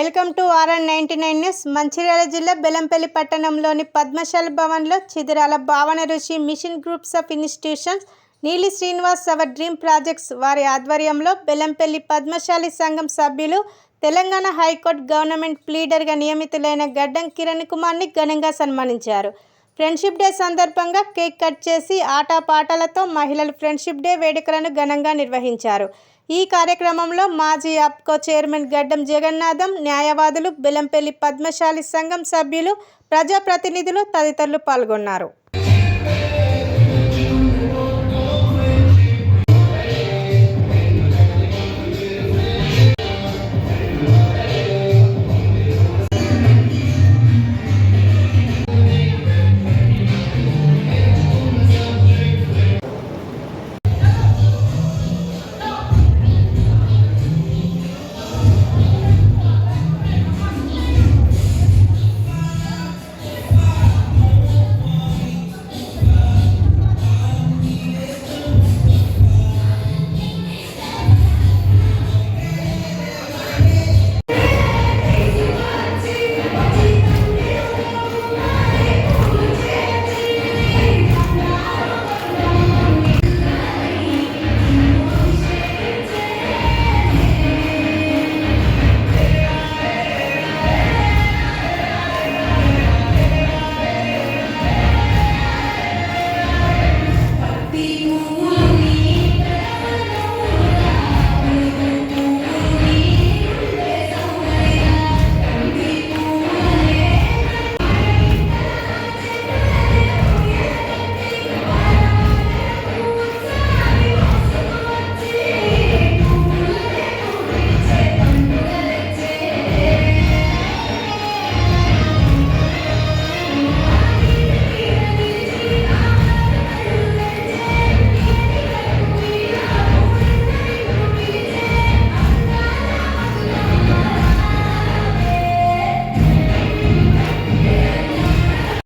Welcome to RN99 news. Mancherial జిల్లా బెల్లంపల్లి పట్టణంలోని పద్మశాలి భవన్లో చిదిరాల భావన ఋషి మిషన్ గ్రూప్స్ ఆఫ్ ఇన్స్టిట్యూషన్స్ నీలి శ్రీనివాస్ అవర్ డ్రీమ్ ప్రాజెక్ట్స్ వారి ఆధ్వర్యంలో బెల్లంపల్లి పద్మశాలి సంఘం సభ్యులు తెలంగాణ హైకోర్టు గవర్నమెంట్ ప్లీడర్గా నియమితులైన గడ్డం కిరణ్ కుమార్ని ఘనంగా సన్మానించారు. ఫ్రెండ్షిప్ డే సందర్భంగా కేక్ కట్ చేసి ఆటపాటలతో మహిళలు ఫ్రెండ్షిప్ డే వేడుకలను ఘనంగా నిర్వహించారు. ఈ కార్యక్రమంలో మాజీ అప్కో చైర్మన్ గడ్డం జగన్నాథం, న్యాయవాదులు, బెల్లంపల్లి పద్మశాలి సంఘం సభ్యులు, ప్రజాప్రతినిధులు తదితరులు పాల్గొన్నారు.